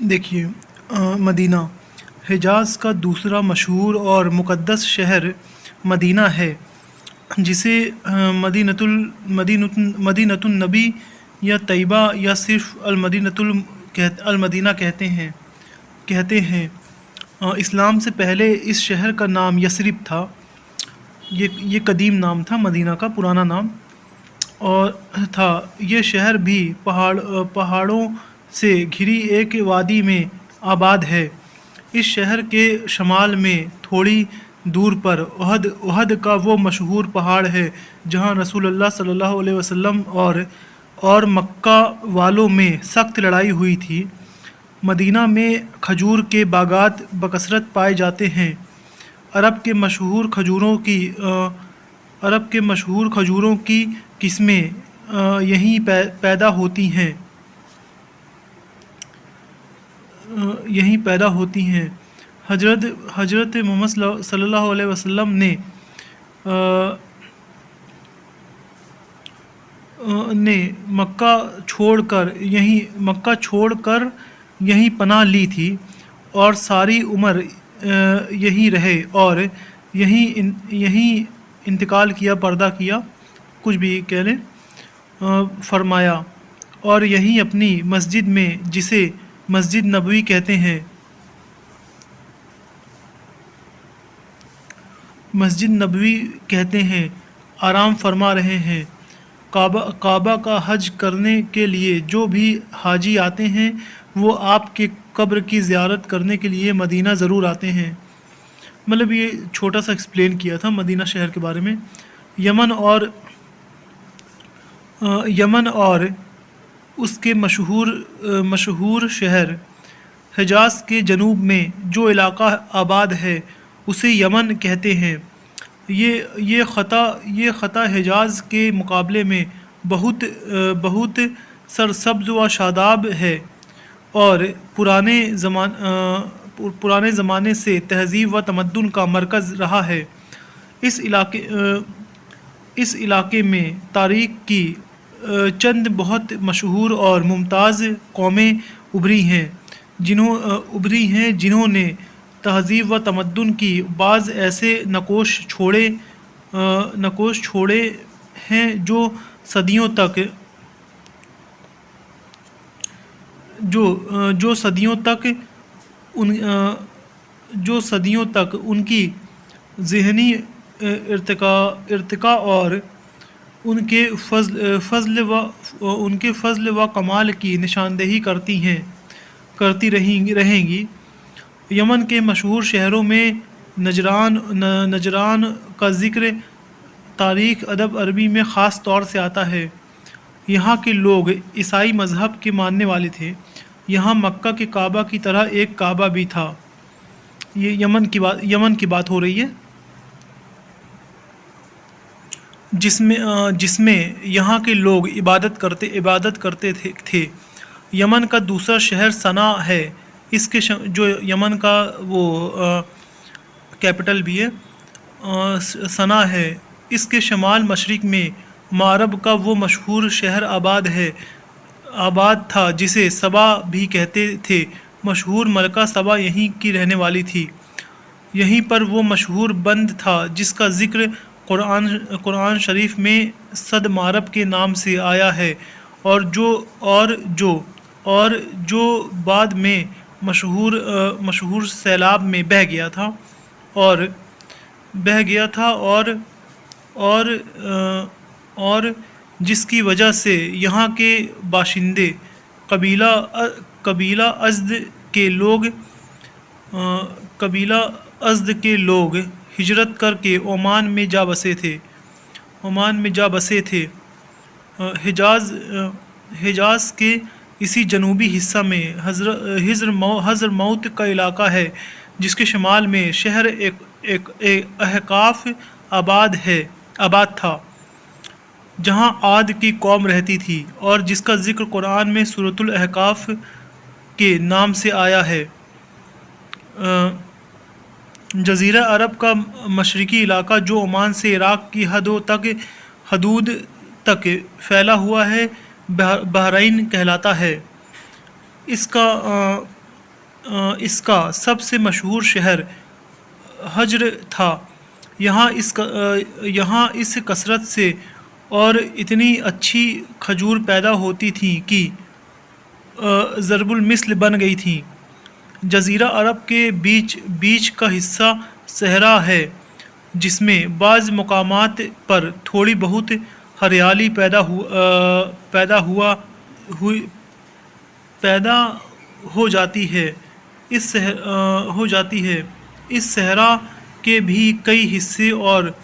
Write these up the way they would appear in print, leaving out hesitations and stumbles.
देखिए, मदीना हिजाज़ का दूसरा मशहूर और मुक़द्दस शहर मदीना है, जिसे मदीनतुन नबी या तैयबा या सिर्फ़ अल मदीना कहते हैं। इस्लाम से पहले इस शहर का नाम यसरिब था। ये कदीम नाम था, मदीना का पुराना नाम और था। ये शहर भी पहाड़ों से घिरी एक वादी में आबाद है। इस शहर के शमाल में थोड़ी दूर पर उहद का वो मशहूर पहाड़ है जहाँ रसूलुल्लाह सल्लल्लाहु अलैहि वसल्लम और मक्का वालों में सख्त लड़ाई हुई थी। मदीना में खजूर के बागात बकसरत पाए जाते हैं। अरब के मशहूर खजूरों की किस्में यहीं पैदा होती हैं। हजरत मोहम्मद सल्लल्लाहु अलैहि वसल्लम ने मक्का छोड़कर यहीं पनाह ली थी और सारी उम्र यहीं रहे और यहीं इंतकाल किया, पर्दा किया, कुछ भी कह लें, फरमाया। और यहीं अपनी मस्जिद में, जिसे मस्जिद नबवी कहते हैं, आराम फरमा रहे हैं। काबा का हज करने के लिए जो भी हाजी आते हैं वो आपके कब्र की ज़ियारत करने के लिए मदीना ज़रूर आते हैं। मतलब ये छोटा सा एक्सप्लेन किया था मदीना शहर के बारे में। यमन और उसके मशहूर शहर हिजाज़ के जनूब में जो इलाका आबाद है उसे यमन कहते हैं। ये ख़ता हिजाज़ के मुकाबले में बहुत सरसब्ज़ व शादाब है और पुराने ज़माने से तहज़ीब व तमद्दुन का मरकज़ रहा है। इस इलाके में तारीख़ की चंद बहुत मशहूर और मुमताज़ कौमें उभरी हैं, जिन्होंने तहज़ीब व तमद्दुन की बाज़ ऐसे नकोश छोड़े हैं जो सदियों तक उनकी ज़हनी इर्तिका और उनके फ़ज़ल व कमाल की निशानदेही करती रहेंगी। यमन के मशहूर शहरों में नजरान का ज़िक्र तारीख़ अदब अरबी में ख़ास तौर से आता है। यहाँ के लोग ईसाई मज़हब के मानने वाले थे। यहाँ मक्का के काबा की तरह एक काबा भी था। ये यमन की बात हो रही है, जिसमें यहाँ के लोग इबादत करते थे। यमन का दूसरा शहर सना है। इसके जो यमन का वो कैपिटल भी है, सना है। इसके शमाल मशरिक़ में मारब का वो मशहूर शहर आबाद था, जिसे सबा भी कहते थे। मशहूर मलका सबा यहीं की रहने वाली थी। यहीं पर वो मशहूर बंद था जिसका ज़िक्र कुरान शरीफ में सद मारब के नाम से आया है और जो बाद में मशहूर सैलाब में बह गया था और जिसकी वजह से यहाँ के बाशिंदे कबीला अज़द के लोग हिजरत करके ओमान में जा बसे थे। हिजाज़ के इसी जनूबी हिस्सा में हज़र मौत का इलाका है, जिसके शमाल में शहर एक अहकाफ़ आबाद था, जहाँ आद की कौम रहती थी और जिसका ज़िक्र कुरान में सूरतुल अहकाफ़ के नाम से आया है। जज़ीरा अरब का मशरिकी इलाका जो ओमान से इराक़ की हदूद तक फैला हुआ है, बहरीन कहलाता है। इसका सबसे मशहूर शहर हज्र था। यहाँ इस कसरत से और इतनी अच्छी खजूर पैदा होती थी कि ज़रबुल मिस्ल बन गई थी। जज़ीरा अरब के बीच बीच का हिस्सा सहरा है, जिसमें बाज़ मकामात पर थोड़ी बहुत हरियाली हुई पैदा हो जाती है। इस सहरा के भी कई हिस्से और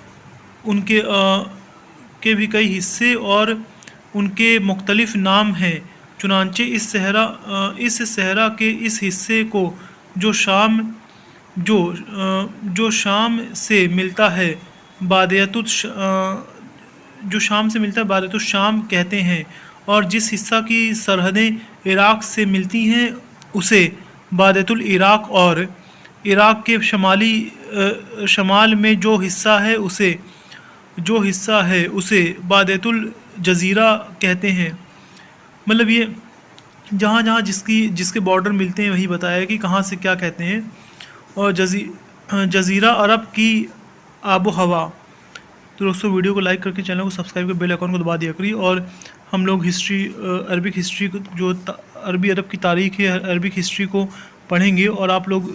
उनके मुख्तलिफ नाम हैं। चुनांचे इस सहरा के इस हिस्से को जो शाम से मिलता है बादियतुश शाम कहते हैं, और जिस हिस्सा की सरहदें इराक़ से मिलती हैं उसे बादियतुल इराक़, और इराक़ के शमाल में जो हिस्सा है उसे बादियतुल जज़ीरा कहते हैं। मतलब ये जहाँ जहाँ जिसके बॉर्डर मिलते हैं वही बताया कि कहाँ से क्या कहते हैं। और जज़ीरा अरब की आबो हवा। तो दोस्तों वीडियो को लाइक करके चैनल को सब्सक्राइब कर बेल आइकन को दबा दिया करिए। और हम लोग अरबिक हिस्ट्री जो अरबी अरब की तारीख़ है, अरबिक हिस्ट्री को पढ़ेंगे। और आप लोग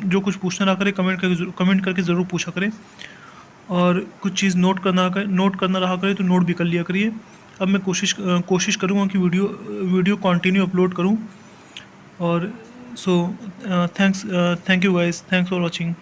जो कुछ पूछना ना करें कमेंट करके ज़रूर पूछा करें। और कुछ चीज़ नोट करना रहा करें तो नोट भी कर लिया करिए। अब मैं कोशिश करूँगा कि वीडियो कंटिन्यू अपलोड करूँ। और thank you guys, thanks for watching.